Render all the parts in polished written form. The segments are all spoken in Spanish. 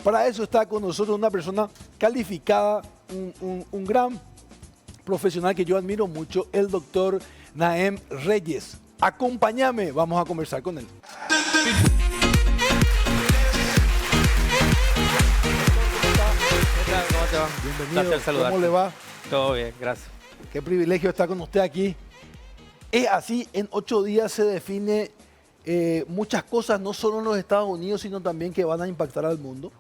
Para eso está con nosotros una persona calificada, un gran profesional que yo admiro mucho, el doctor Naem Reyes. Acompáñame, vamos a conversar con él. ¿Cómo te va? Bienvenido. Placer saludarte. ¿Cómo le va? Todo bien, gracias. Qué privilegio estar con usted aquí. Es así, en 8 días se define muchas cosas, no solo en los Estados Unidos, sino también que van a impactar al mundo.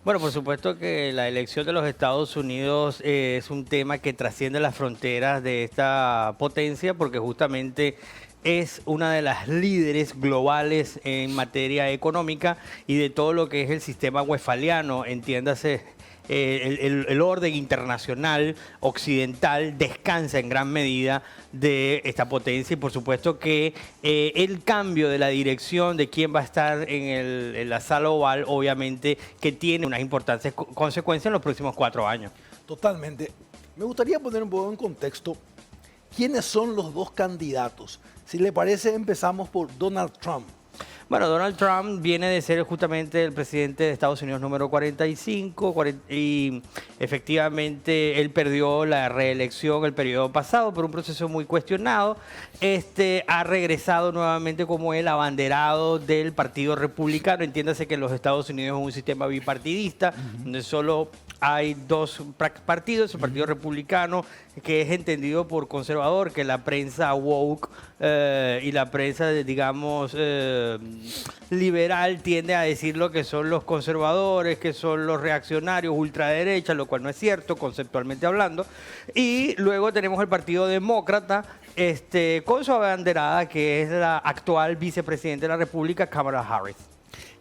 Bueno, por supuesto que la elección de los Estados Unidos es un tema que trasciende las fronteras de esta potencia porque justamente es una de las líderes globales en materia económica y de todo lo que es el sistema westfaliano, entiéndase. El orden internacional occidental descansa en gran medida de esta potencia y por supuesto que el cambio de la dirección de quién va a estar en la sala oval obviamente que tiene unas importantes consecuencias en los próximos 4 años. Totalmente. Me gustaría poner un poco en contexto quiénes son los dos candidatos. Si le parece, empezamos por Donald Trump. Bueno, Donald Trump viene de ser justamente el presidente de Estados Unidos número 45 y efectivamente él perdió la reelección el periodo pasado por un proceso muy cuestionado. Ha regresado nuevamente como el abanderado del Partido Republicano. Entiéndase que en los Estados Unidos es un sistema bipartidista, donde solo hay 2 partidos, el Partido Republicano, que es entendido por conservador, que la prensa woke y la prensa, digamos, liberal tiende a decir lo que son los conservadores, que son los reaccionarios, ultraderecha, lo cual no es cierto, conceptualmente hablando. Y luego tenemos el Partido Demócrata, con su abanderada, que es la actual vicepresidenta de la República, Kamala Harris.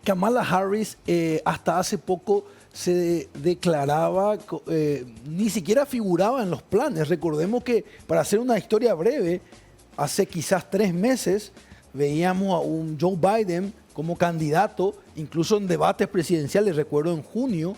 Kamala Harris hasta hace poco se declaraba, ni siquiera figuraba en los planes. Recordemos que, para hacer una historia breve, hace quizás 3 meses veíamos a un Joe Biden como candidato, incluso en debates presidenciales. Recuerdo en julio,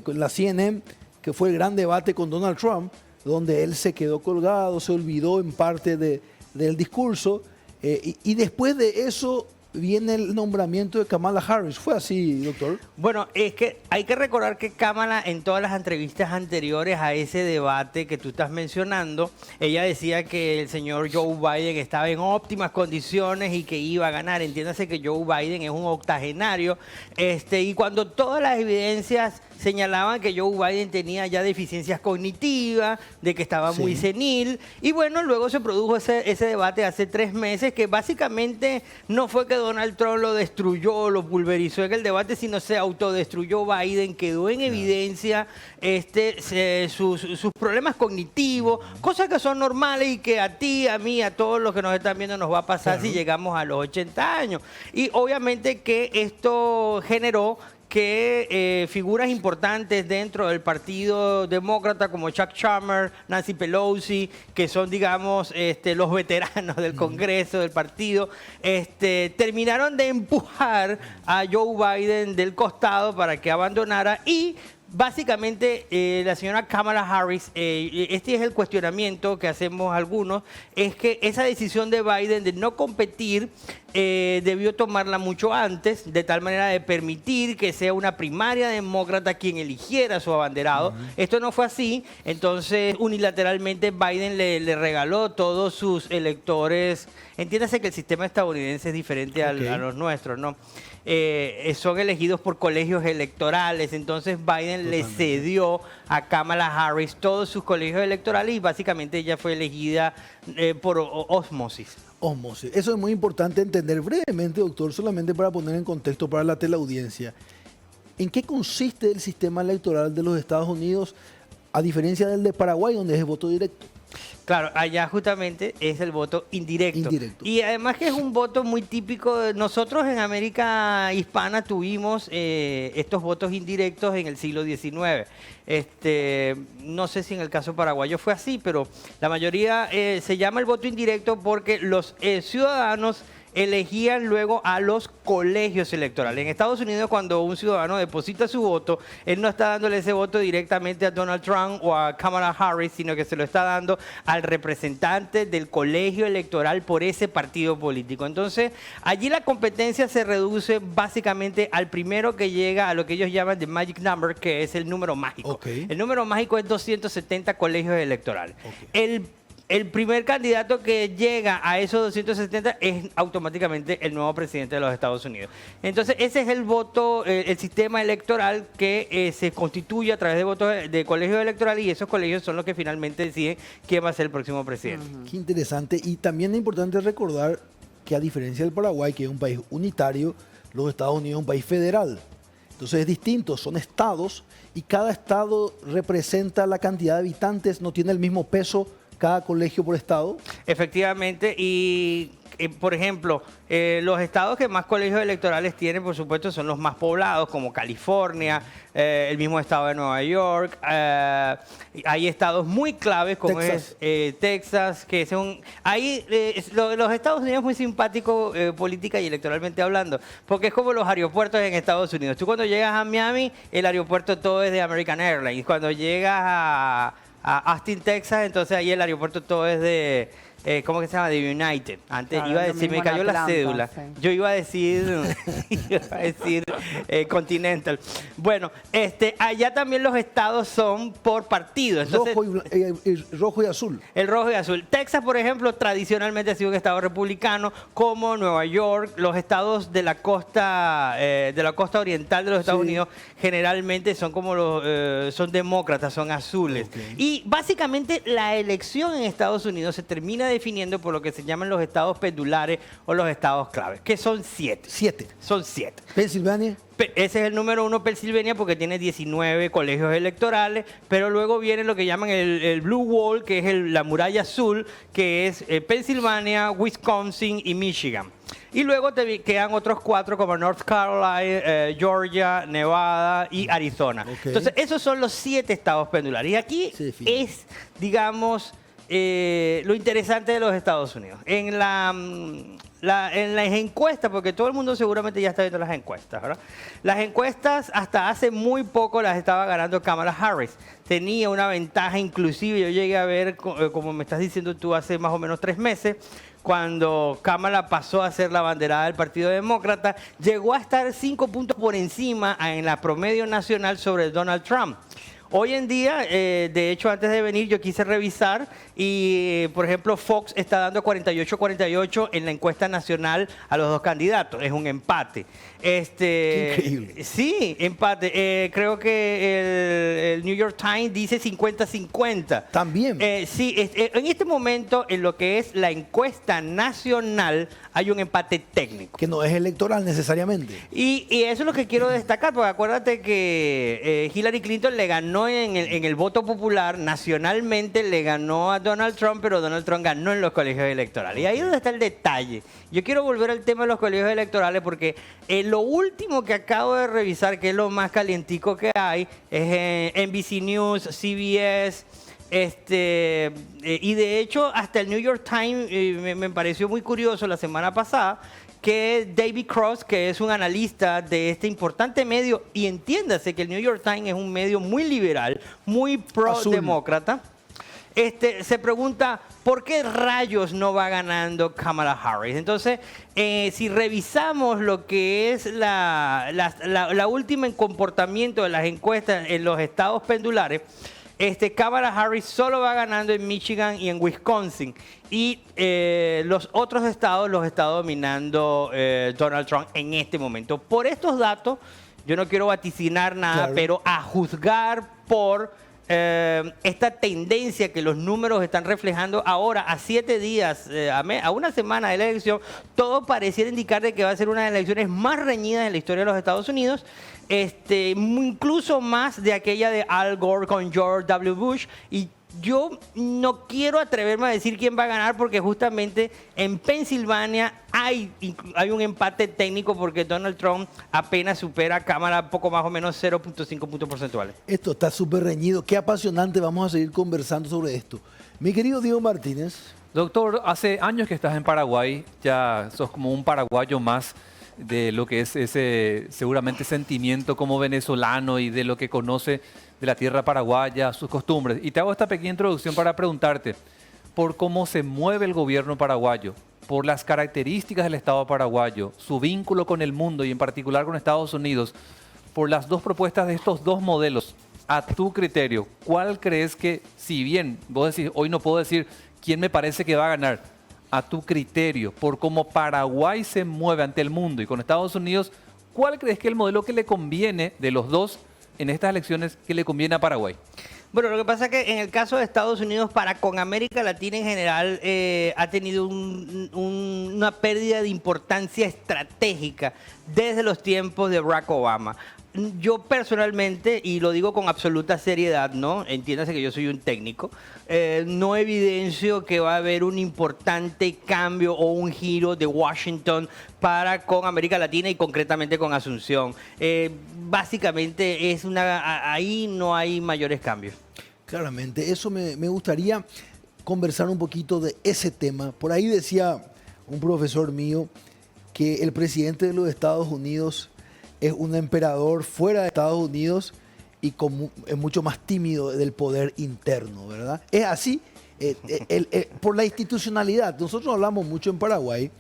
con la CNN, que fue el gran debate con Donald Trump, donde él se quedó colgado, se olvidó en parte del discurso, y después de eso viene el nombramiento de Kamala Harris. ¿Fue así, doctor? Bueno, es que hay que recordar que Kamala, en todas las entrevistas anteriores a ese debate que tú estás mencionando, ella decía que el señor Joe Biden estaba en óptimas condiciones y que iba a ganar. Entiéndase que Joe Biden es un octogenario, y cuando todas las evidencias señalaban que Joe Biden tenía ya deficiencias cognitivas, de que estaba muy senil, y bueno, luego se produjo ese debate hace 3 meses, que básicamente no fue que Donald Trump lo destruyó, lo pulverizó en el debate, sino se autodestruyó Biden, quedó en evidencia sus problemas cognitivos, cosas que son normales y que a ti, a mí, a todos los que nos están viendo nos va a pasar si llegamos a los 80 años. Y obviamente que esto generó que figuras importantes dentro del Partido Demócrata como Chuck Schumer, Nancy Pelosi, que son, digamos, los veteranos del Congreso, del partido, terminaron de empujar a Joe Biden del costado para que abandonara y básicamente, la señora Kamala Harris, este es el cuestionamiento que hacemos algunos, es que esa decisión de Biden de no competir debió tomarla mucho antes, de tal manera de permitir que sea una primaria demócrata quien eligiera a su abanderado. Esto no fue así, entonces unilateralmente Biden le regaló todos sus electores. Entiéndase que el sistema estadounidense es diferente a los nuestros, ¿no? Son elegidos por colegios electorales, entonces Biden le cedió a Kamala Harris todos sus colegios electorales y básicamente ella fue elegida por ósmosis. Ósmosis. Eso es muy importante entender brevemente, doctor, solamente para poner en contexto para la teleaudiencia. ¿En qué consiste el sistema electoral de los Estados Unidos, a diferencia del de Paraguay, donde es el voto directo? Claro, allá justamente es el voto indirecto. Y además que es un voto muy típico. Nosotros en América Hispana tuvimos estos votos indirectos en el siglo XIX. No sé si en el caso paraguayo fue así, pero la mayoría se llama el voto indirecto porque los ciudadanos elegían luego a los colegios electorales. En Estados Unidos, cuando un ciudadano deposita su voto, él no está dándole ese voto directamente a Donald Trump o a Kamala Harris, sino que se lo está dando al representante del colegio electoral por ese partido político. Entonces, allí la competencia se reduce básicamente al primero que llega a lo que ellos llaman the magic number, que es el número mágico. Okay. El número mágico es 270 colegios electorales. Okay. El primer candidato que llega a esos 270 es automáticamente el nuevo presidente de los Estados Unidos. Entonces, ese es el voto, el sistema electoral que se constituye a través de votos de colegios electorales, y esos colegios son los que finalmente deciden quién va a ser el próximo presidente. Qué interesante. Y también es importante recordar que, a diferencia del Paraguay, que es un país unitario, los Estados Unidos es un país federal. Entonces es distinto, son estados y cada estado representa la cantidad de habitantes, no tiene el mismo peso cada colegio por estado. Efectivamente, y por ejemplo, los estados que más colegios electorales tienen, por supuesto, son los más poblados, como California, el mismo estado de Nueva York. Hay estados muy claves como Texas. es Texas, que son... Ahí los Estados Unidos es muy simpático política y electoralmente hablando, porque es como los aeropuertos en Estados Unidos. Tú cuando llegas a Miami, el aeropuerto todo es de American Airlines. Cuando llegas a Austin, Texas, entonces ahí el aeropuerto todo es de, ¿cómo que se llama? De United. Antes Claro, iba a lo decir, me mismo en cayó la Atlanta, cédula. sí. Yo iba a decir, Continental. Bueno, allá también los estados son por partido. Entonces, Rojo y azul. el rojo y azul. Texas, por ejemplo, tradicionalmente ha sido un estado republicano, como Nueva York. Los estados de la costa oriental de los Estados Sí. Unidos generalmente son como son demócratas, son azules. Okay. Y básicamente la elección en Estados Unidos se termina definiendo por lo que se llaman los estados pendulares o los estados claves, que son 7. 7. Son 7. Pensilvania. Ese es el número 1, Pensilvania, porque tiene 19 colegios electorales, pero luego viene lo que llaman el Blue Wall, que es la muralla azul, que es Pensilvania, Wisconsin y Michigan. Y luego te quedan otros 4 como North Carolina, Georgia, Nevada y Arizona. Okay. Entonces, esos son los 7 estados pendulares. Y aquí Se define. es, digamos, lo interesante de los Estados Unidos. En las encuestas, porque todo el mundo seguramente ya está viendo las encuestas, ¿verdad? Las encuestas hasta hace muy poco las estaba ganando Kamala Harris. Tenía una ventaja, inclusive yo llegué a ver, como me estás diciendo tú, hace más o menos 3 meses, cuando Kamala pasó a ser la banderada del Partido Demócrata, llegó a estar 5 puntos por encima en la promedio nacional sobre Donald Trump. Hoy en día, de hecho, antes de venir yo quise revisar y, por ejemplo, Fox está dando 48-48 en la encuesta nacional a los dos candidatos. Es un empate. Qué increíble. Sí, empate. Creo que el New York Times dice 50-50. También. Sí, en este momento, en lo que es la encuesta nacional, hay un empate técnico. Que no es electoral necesariamente. Y eso es lo que quiero destacar, porque acuérdate que Hillary Clinton le ganó en el voto popular, nacionalmente le ganó a Donald Trump, pero Donald Trump ganó en los colegios electorales. Y ahí es donde está el detalle. Yo quiero volver al tema de los colegios electorales porque lo último que acabo de revisar, que es lo más calientico que hay, es en NBC News, CBS, y de hecho hasta el New York Times me pareció muy curioso la semana pasada que David Cross, que es un analista de este importante medio, y entiéndase que el New York Times es un medio muy liberal, muy pro-demócrata, se pregunta ¿por qué rayos no va ganando Kamala Harris? Entonces, si revisamos lo que es la última en comportamiento de las encuestas en los estados pendulares, Kamala Harris solo va ganando en Michigan y en Wisconsin. Y los otros estados los está dominando Donald Trump en este momento. Por estos datos, yo no quiero vaticinar nada, Claro. pero a juzgar por esta tendencia que los números están reflejando ahora, a 7 días, a una semana de la elección, todo pareciera indicar de que va a ser una de las elecciones más reñidas en la historia de los Estados Unidos, incluso más de aquella de Al Gore con George W. Bush. Y yo no quiero atreverme a decir quién va a ganar porque justamente en Pensilvania hay un empate técnico porque Donald Trump apenas supera a Kamala poco más o menos 0.5 puntos porcentuales. Esto está súper reñido. Qué apasionante. Vamos a seguir conversando sobre esto. Mi querido Diego Martínez, Doctor, hace años que estás en Paraguay, ya sos como un paraguayo más de lo que es ese seguramente sentimiento como venezolano y de lo que conoce de la tierra paraguaya, sus costumbres. Y te hago esta pequeña introducción para preguntarte por cómo se mueve el gobierno paraguayo, por las características del Estado paraguayo, su vínculo con el mundo y en particular con Estados Unidos, por las dos propuestas de estos dos modelos. A tu criterio, ¿cuál crees que, si bien vos decís, hoy no puedo decir quién me parece que va a ganar, a tu criterio, por cómo Paraguay se mueve ante el mundo y con Estados Unidos, ¿cuál crees que es el modelo que le conviene de los dos en estas elecciones que le conviene a Paraguay? Bueno, lo que pasa es que en el caso de Estados Unidos, para con América Latina en general, ha tenido una pérdida de importancia estratégica desde los tiempos de Barack Obama. Yo personalmente, y lo digo con absoluta seriedad, ¿no? Entiéndase que yo soy un técnico, no evidencio que va a haber un importante cambio o un giro de Washington para con América Latina y concretamente con Asunción. Básicamente ahí no hay mayores cambios. claramente, eso me gustaría conversar un poquito de ese tema. Por ahí decía un profesor mío que el presidente de los Estados Unidos es un emperador fuera de Estados Unidos y es mucho más tímido del poder interno, ¿verdad? Es así, por la institucionalidad. Nosotros hablamos mucho en Paraguay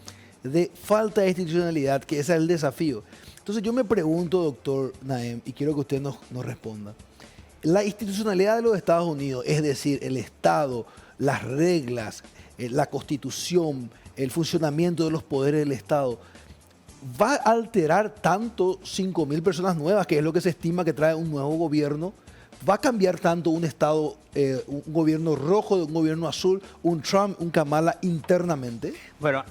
de falta de institucionalidad, que ese es el desafío. Entonces yo me pregunto, doctor Naem, y quiero que usted nos responda, la institucionalidad de los Estados Unidos, es decir, el Estado, las reglas, la Constitución, el funcionamiento de los poderes del Estado, ¿va a alterar tanto 5.000 personas nuevas, que es lo que se estima que trae un nuevo gobierno? ¿Va a cambiar tanto un Estado, un gobierno rojo de un gobierno azul, un Trump, un Kamala internamente? Bueno,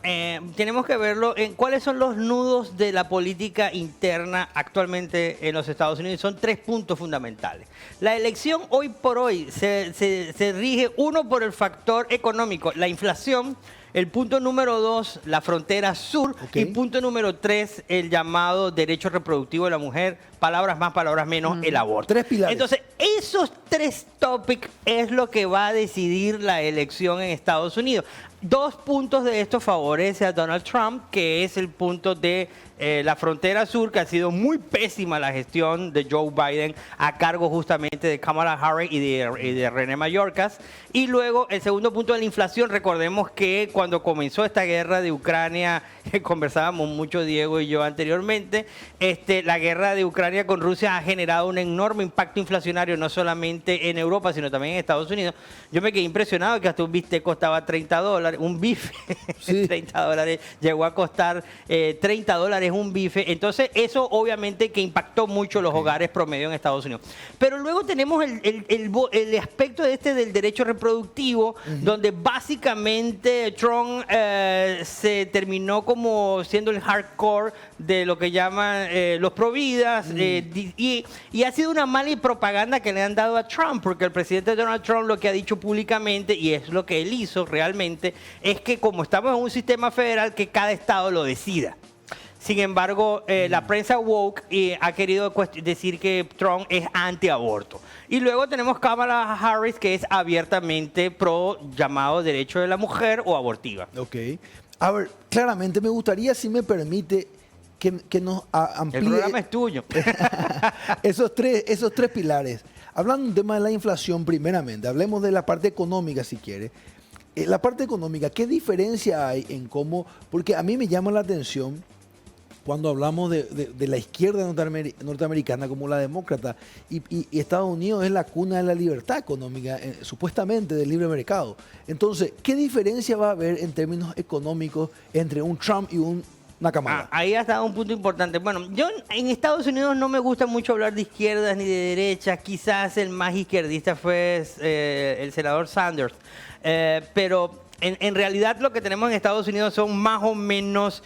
tenemos que verlo en cuáles son los nudos de la política interna actualmente en los Estados Unidos. Son 3 puntos fundamentales. La elección hoy por hoy se rige, uno, por el factor económico, la inflación. El punto número 2, la frontera sur. Okay. Y punto número 3, el llamado derecho reproductivo de la mujer. Palabras más, palabras menos, el aborto. 3 pilares. Entonces, esos 3 topics es lo que va a decidir la elección en Estados Unidos. 2 puntos de esto favorece a Donald Trump, que es el punto de la frontera sur, que ha sido muy pésima la gestión de Joe Biden a cargo justamente de Kamala Harris y de René Mayorkas. Y luego el segundo punto de la inflación. Recordemos que cuando comenzó esta guerra de Ucrania, conversábamos mucho Diego y yo anteriormente, la guerra de Ucrania con Rusia ha generado un enorme impacto inflacionario, no solamente en Europa, sino también en Estados Unidos. Yo me quedé impresionado que hasta un bistec costaba $30, un bife, sí. $30, llegó a costar $30 un bife. Entonces, eso obviamente que impactó mucho los hogares promedio en Estados Unidos. Pero luego tenemos el aspecto del derecho reproductivo, donde básicamente Trump se terminó como siendo el hardcore de lo que llaman los providas, y ha sido una mala propaganda que le han dado a Trump, porque el presidente Donald Trump lo que ha dicho públicamente, y es lo que él hizo realmente, es que como estamos en un sistema federal, que cada estado lo decida. Sin embargo, la prensa woke ha querido decir que Trump es antiaborto. Y luego tenemos Kamala Harris, que es abiertamente pro llamado derecho de la mujer o abortiva. Ok. A ver, claramente me gustaría, si me permite, que nos amplíe. El programa es tuyo. esos tres pilares. Hablando de un tema de la inflación, primeramente, hablemos de la parte económica, si quiere. La parte económica, ¿qué diferencia hay en cómo? Porque a mí me llama la atención cuando hablamos de la izquierda norteamericana como la demócrata, y Estados Unidos es la cuna de la libertad económica, supuestamente del libre mercado. Entonces, ¿qué diferencia va a haber en términos económicos entre un Trump y una Kamala? Ahí ha estado un punto importante. Bueno, yo en Estados Unidos no me gusta mucho hablar de izquierdas ni de derechas. Quizás el más izquierdista fue el senador Sanders. Pero en realidad lo que tenemos en Estados Unidos son más o menos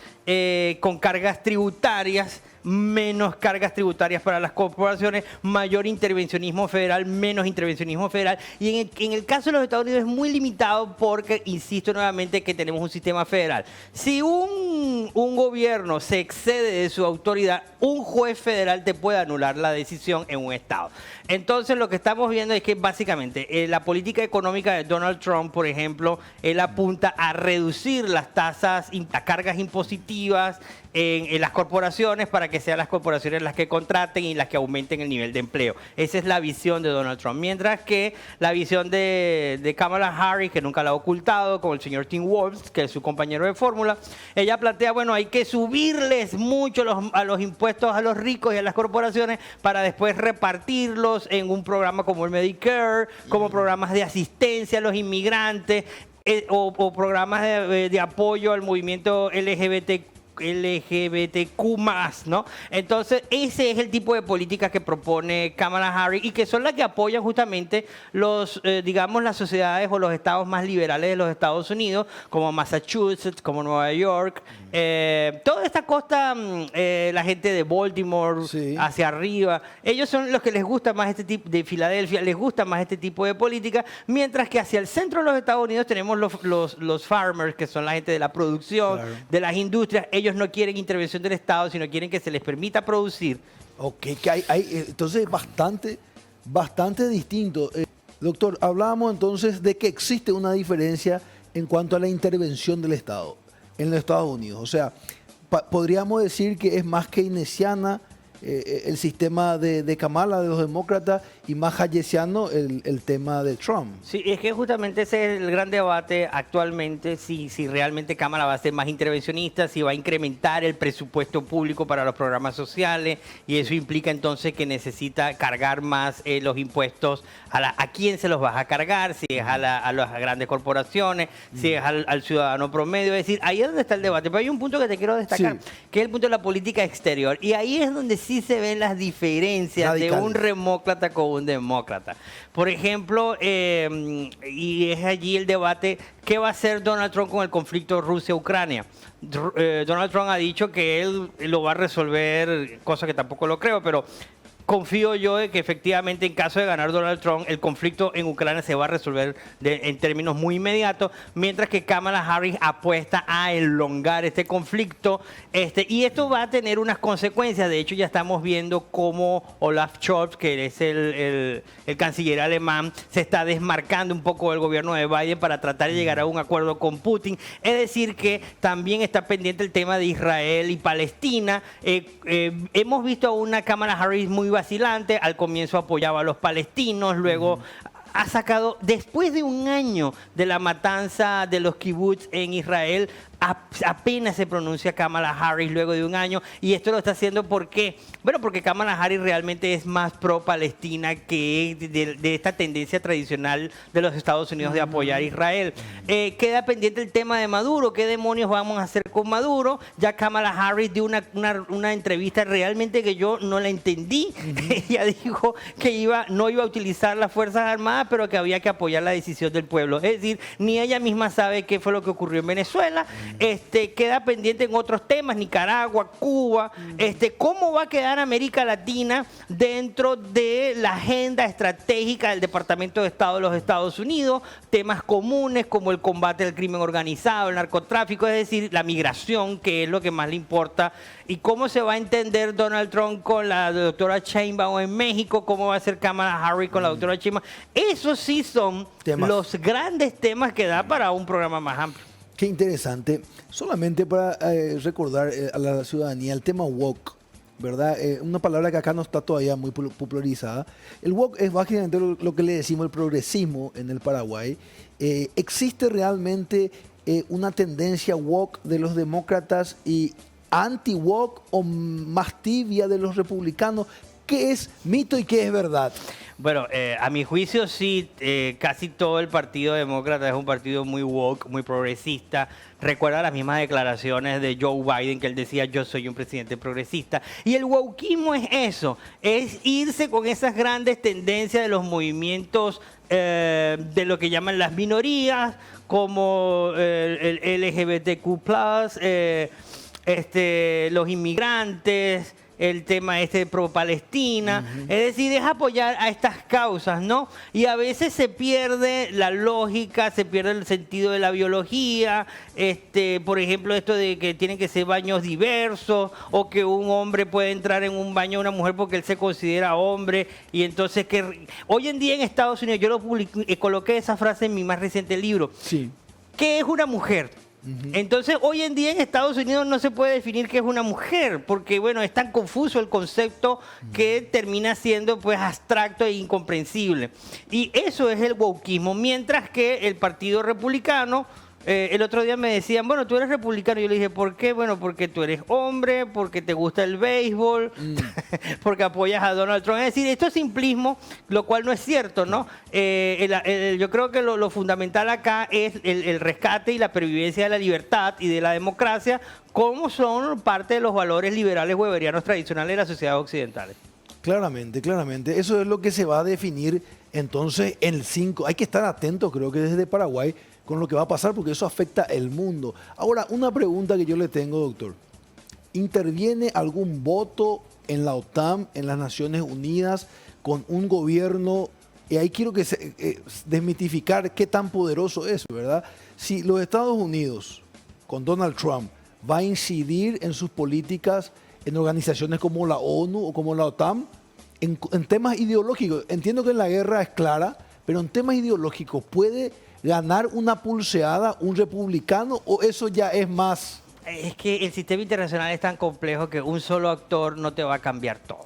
con cargas tributarias menos cargas tributarias para las corporaciones, mayor intervencionismo federal, menos intervencionismo federal. Y en el caso de los Estados Unidos es muy limitado porque, insisto nuevamente, que tenemos un sistema federal. Si un gobierno se excede de su autoridad, un juez federal te puede anular la decisión en un estado. Entonces lo que estamos viendo es que básicamente la política económica de Donald Trump, por ejemplo, él apunta a reducir las tasas, las cargas impositivas en las corporaciones para que sean las corporaciones las que contraten y las que aumenten el nivel de empleo. Esa es la visión de Donald Trump. Mientras que la visión de Kamala Harris, que nunca la ha ocultado, con el señor Tim Walz, que es su compañero de fórmula, ella plantea, bueno, hay que subirles mucho a los impuestos a los ricos y a las corporaciones para después repartirlos en un programa como el Medicare, como programas de asistencia a los inmigrantes o programas de apoyo al movimiento LGBTQ+, ¿no? Entonces, ese es el tipo de políticas que propone Kamala Harris y que son las que apoyan justamente digamos, las sociedades o los estados más liberales de los Estados Unidos, como Massachusetts, como Nueva York. Toda esta costa, la gente de Baltimore, sí, hacia arriba, ellos son los que les gusta más este tipo, de Filadelfia, les gusta más este tipo de política, mientras que hacia el centro de los Estados Unidos tenemos los farmers, que son la gente de la producción, claro, de las industrias. Ellos no quieren intervención del Estado, sino quieren que se les permita producir. Ok, que entonces bastante distinto. Doctor, hablábamos entonces de que existe una diferencia en cuanto a la intervención del Estado en los Estados Unidos. O sea, podríamos decir que es más keynesiana el sistema de Kamala, de los demócratas, y más hayesiano el tema de Trump. Sí, es que justamente ese es el gran debate actualmente, si realmente Kamala va a ser más intervencionista, si va a incrementar el presupuesto público para los programas sociales, y eso implica entonces que necesita cargar más los impuestos a quién se los vas a cargar, si es a las grandes corporaciones, si es al ciudadano promedio. Es decir, ahí es donde está el debate. Pero hay un punto que te quiero destacar, sí, que es el punto de la política exterior. Y ahí es donde sí se ven las diferencias radicales de un demócrata con un demócrata. Por ejemplo, y es allí el debate, ¿qué va a hacer Donald Trump con el conflicto Rusia-Ucrania? Donald Trump ha dicho que él lo va a resolver, cosa que tampoco lo creo, pero confío yo de que efectivamente en caso de ganar Donald Trump, el conflicto en Ucrania se va a resolver en términos muy inmediatos, mientras que Kamala Harris apuesta a elongar este conflicto. Y esto va a tener unas consecuencias. De hecho, ya estamos viendo cómo Olaf Scholz, que es el canciller alemán, se está desmarcando un poco del gobierno de Biden para tratar de llegar a un acuerdo con Putin. Es decir, que también está pendiente el tema de Israel y Palestina. Hemos visto a una Kamala Harris muy vacilante. Al comienzo apoyaba a los palestinos, luego ha sacado, después de un año de la matanza de los kibbutz en Israel, apenas se pronuncia Kamala Harris luego de un año, y esto lo está haciendo porque Kamala Harris realmente es más pro-Palestina que de esta tendencia tradicional de los Estados Unidos de apoyar a Israel. Queda pendiente el tema de Maduro. ¿Qué demonios vamos a hacer con Maduro? Ya Kamala Harris dio una entrevista realmente que yo no la entendí. Ella dijo que no iba a utilizar las Fuerzas Armadas, pero que había que apoyar la decisión del pueblo. Es decir, ni ella misma sabe qué fue lo que ocurrió en Venezuela. Queda pendiente en otros temas, Nicaragua, Cuba. ¿Cómo va a quedar América Latina dentro de la agenda estratégica del Departamento de Estado de los Estados Unidos? Temas comunes como el combate al crimen organizado, el narcotráfico, es decir, la migración, que es lo que más le importa. ¿Y cómo se va a entender Donald Trump con la doctora Sheinbaum en México? ¿Cómo va a ser Kamala Harris con la doctora Sheinbaum? Esos sí son los grandes temas que da para un programa más amplio. Qué interesante. Solamente para recordar a la ciudadanía el tema woke, ¿verdad? Una palabra que acá no está todavía muy popularizada. El woke es básicamente lo que le decimos el progresismo en el Paraguay. ¿Existe realmente una tendencia woke de los demócratas y anti-woke o más tibia de los republicanos? ¿Qué es mito y qué es verdad? Bueno, a mi juicio sí, casi todo el Partido Demócrata es un partido muy woke, muy progresista. Recuerda las mismas declaraciones de Joe Biden, que él decía: yo soy un presidente progresista. Y el wokeismo es eso, es irse con esas grandes tendencias de los movimientos de lo que llaman las minorías, como el LGBTQ+, los inmigrantes, el tema pro-Palestina. Es decir, es apoyar a estas causas, ¿no? Y a veces se pierde la lógica, se pierde el sentido de la biología, por ejemplo, esto de que tienen que ser baños diversos, o que un hombre puede entrar en un baño de una mujer porque él se considera hombre, y entonces que hoy en día en Estados Unidos, yo lo coloqué esa frase en mi más reciente libro. Sí. ¿Qué es una mujer? Entonces, hoy en día en Estados Unidos no se puede definir qué es una mujer, porque, bueno, es tan confuso el concepto que termina siendo, pues, abstracto e incomprensible. Y eso es el wokismo, mientras que el Partido Republicano, el otro día me decían, bueno, tú eres republicano. Yo le dije, ¿por qué? Bueno, porque tú eres hombre, porque te gusta el béisbol, porque apoyas a Donald Trump. Es decir, esto es simplismo, lo cual no es cierto, ¿no? Yo creo que lo fundamental acá es el rescate y la pervivencia de la libertad y de la democracia, como son parte de los valores liberales weberianos tradicionales de las sociedades occidentales. Claramente, claramente. Eso es lo que se va a definir entonces en el 5. Hay que estar atentos, creo que desde Paraguay, con lo que va a pasar, porque eso afecta el mundo. Ahora, una pregunta que yo le tengo, doctor. ¿Interviene algún voto en la OTAN, en las Naciones Unidas, con un gobierno? Y ahí quiero que desmitificar qué tan poderoso es, ¿verdad? Si los Estados Unidos, con Donald Trump, va a incidir en sus políticas en organizaciones como la ONU o como la OTAN, en temas ideológicos. Entiendo que en la guerra es clara, pero en temas ideológicos, ¿puede ganar una pulseada un republicano o eso ya es más? Es que el sistema internacional es tan complejo que un solo actor no te va a cambiar todo.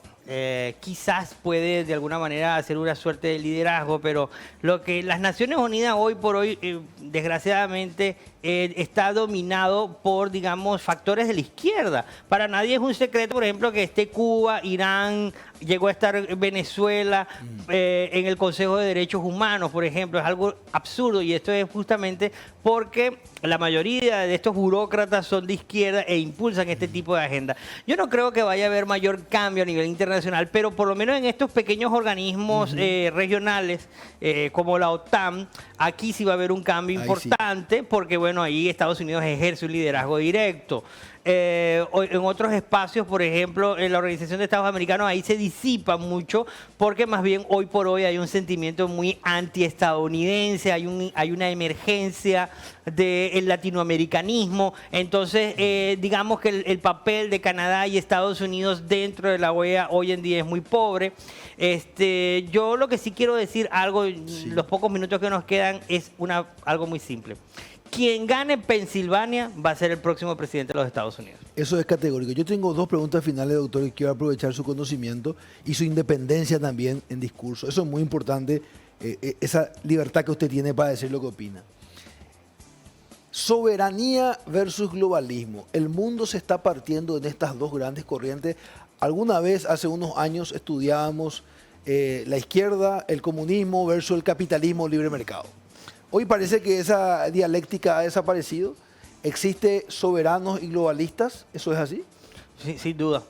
Quizás puede de alguna manera hacer una suerte de liderazgo, pero lo que las Naciones Unidas hoy por hoy, desgraciadamente, está dominado por, digamos, factores de la izquierda. Para nadie es un secreto, por ejemplo, que esté Cuba, Irán, llegó a estar Venezuela en el Consejo de Derechos Humanos, por ejemplo. Es algo absurdo, y esto es justamente porque la mayoría de estos burócratas son de izquierda e impulsan este tipo de agenda. Yo no creo que vaya a haber mayor cambio a nivel internacional, pero por lo menos en estos pequeños organismos regionales como la OTAN, aquí sí va a haber un cambio importante, porque bueno, ahí Estados Unidos ejerce un liderazgo directo. En otros espacios, por ejemplo, en la Organización de Estados Americanos, ahí se disipa mucho, porque más bien hoy por hoy hay un sentimiento muy antiestadounidense, hay una emergencia del latinoamericanismo. Entonces, digamos que el papel de Canadá y Estados Unidos dentro de la OEA hoy en día es muy pobre. Yo lo que sí quiero decir algo, los pocos minutos que nos quedan, es algo muy simple. Quien gane Pensilvania va a ser el próximo presidente de los Estados Unidos. Eso es categórico. Yo tengo dos preguntas finales, doctor, y quiero aprovechar su conocimiento y su independencia también en discurso. Eso es muy importante, esa libertad que usted tiene para decir lo que opina. Soberanía versus globalismo. El mundo se está partiendo en estas dos grandes corrientes. Alguna vez, hace unos años, estudiábamos la izquierda, el comunismo versus el capitalismo libre mercado. Hoy parece que esa dialéctica ha desaparecido. ¿Existe soberanos y globalistas? ¿Eso es así? Sí, sin duda.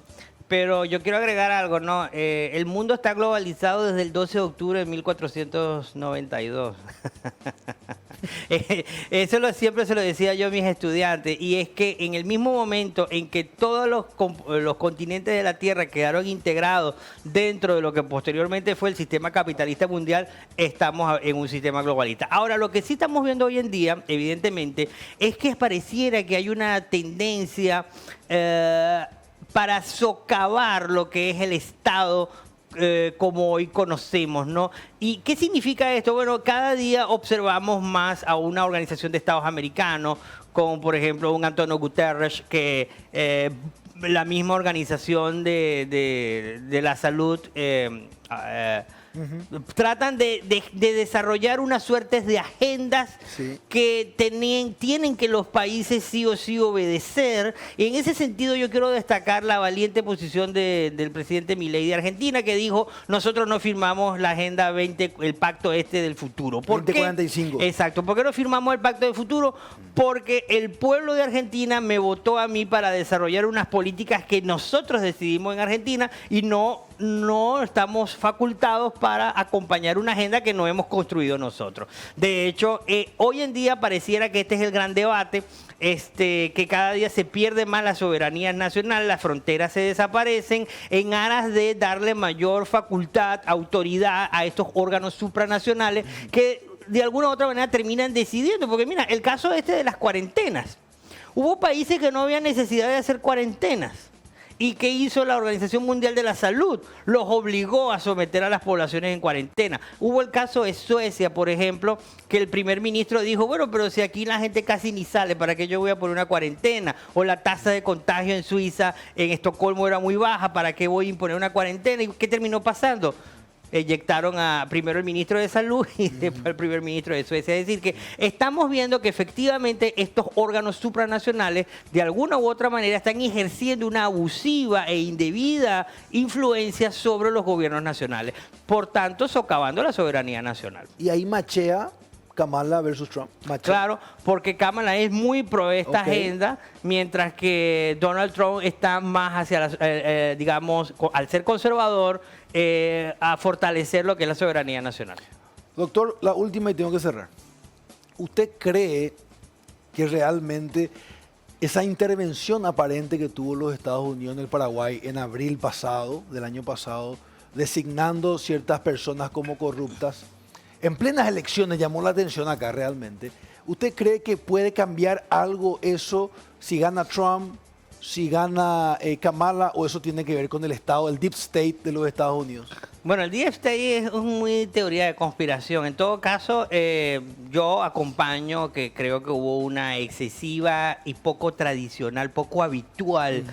Pero yo quiero agregar algo, ¿no? El mundo está globalizado desde el 12 de octubre de 1492. Eso siempre se lo decía yo a mis estudiantes, y es que en el mismo momento en que todos los continentes de la Tierra quedaron integrados dentro de lo que posteriormente fue el sistema capitalista mundial, estamos en un sistema globalista. Ahora, lo que sí estamos viendo hoy en día, evidentemente, es que pareciera que hay una tendencia para socavar lo que es el Estado como hoy conocemos, ¿no? ¿Y qué significa esto? Bueno, cada día observamos más a una organización de Estados americanos, como por ejemplo un Antonio Guterres, que la misma organización de la salud tratan de desarrollar unas suertes de agendas que tienen que los países sí o sí obedecer. Y en ese sentido yo quiero destacar la valiente posición del presidente Milei de Argentina, que dijo: nosotros no firmamos la Agenda 20, el pacto del futuro. ¿Por 2045. qué? Exacto. ¿Por qué no firmamos el pacto del futuro? Porque el pueblo de Argentina me votó a mí para desarrollar unas políticas que nosotros decidimos en Argentina, y no no estamos facultados para acompañar una agenda que no hemos construido nosotros. De hecho, hoy en día pareciera que este es el gran debate, que cada día se pierde más la soberanía nacional, las fronteras se desaparecen en aras de darle mayor facultad, autoridad a estos órganos supranacionales que de alguna u otra manera terminan decidiendo. Porque mira, el caso de las cuarentenas. Hubo países que no había necesidad de hacer cuarentenas. ¿Y qué hizo la Organización Mundial de la Salud? Los obligó a someter a las poblaciones en cuarentena. Hubo el caso de Suecia, por ejemplo, que el primer ministro dijo, bueno, pero si aquí la gente casi ni sale, ¿para qué yo voy a poner una cuarentena? O la tasa de contagio en Suiza, en Estocolmo era muy baja, ¿para qué voy a imponer una cuarentena? ¿Y qué terminó pasando? Eyectaron a primero el ministro de Salud y después el primer ministro de Suecia. Es decir, que estamos viendo que efectivamente estos órganos supranacionales de alguna u otra manera están ejerciendo una abusiva e indebida influencia sobre los gobiernos nacionales, por tanto socavando la soberanía nacional. Y ahí machea Kamala versus Trump. Machea. Claro, porque Kamala es muy pro esta agenda, mientras que Donald Trump está más hacia, digamos, al ser conservador, a fortalecer lo que es la soberanía nacional. Doctor, la última y tengo que cerrar. ¿Usted cree que realmente esa intervención aparente que tuvo los Estados Unidos en el Paraguay en abril pasado, del año pasado, designando ciertas personas como corruptas, en plenas elecciones llamó la atención acá realmente? ¿Usted cree que puede cambiar algo eso si gana Trump, si gana Kamala, o eso tiene que ver con el Estado, el Deep State de los Estados Unidos? Bueno, el Deep State es muy teoría de conspiración. En todo caso, yo acompaño que creo que hubo una excesiva y poco tradicional, poco habitual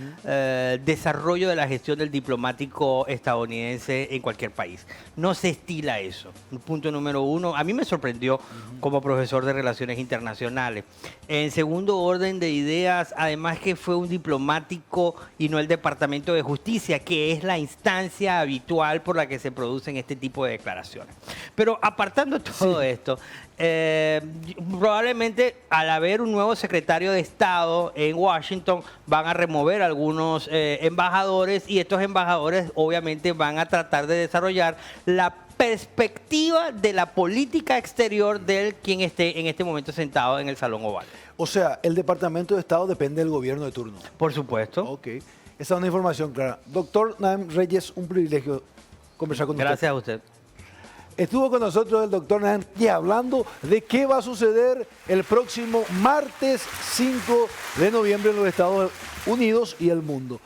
desarrollo de la gestión del diplomático estadounidense en cualquier país. No se estila eso. Punto número uno. A mí me sorprendió como profesor de Relaciones Internacionales. En segundo orden de ideas, además que fue un diplomático y no el Departamento de Justicia, que es la instancia habitual por la que se producen este tipo de declaraciones. Pero apartando todo esto, probablemente al haber un nuevo secretario de Estado en Washington van a remover algunos embajadores, y estos embajadores obviamente van a tratar de desarrollar la perspectiva de la política exterior del quien esté en este momento sentado en el Salón Oval. O sea, el Departamento de Estado depende del gobierno de turno. Por supuesto. Ok, esa es una información clara. Doctor Naim Reyes, un privilegio conversar con usted. Gracias a usted. Estuvo con nosotros el doctor Naim y hablando de qué va a suceder el próximo martes 5 de noviembre en los Estados Unidos y el mundo.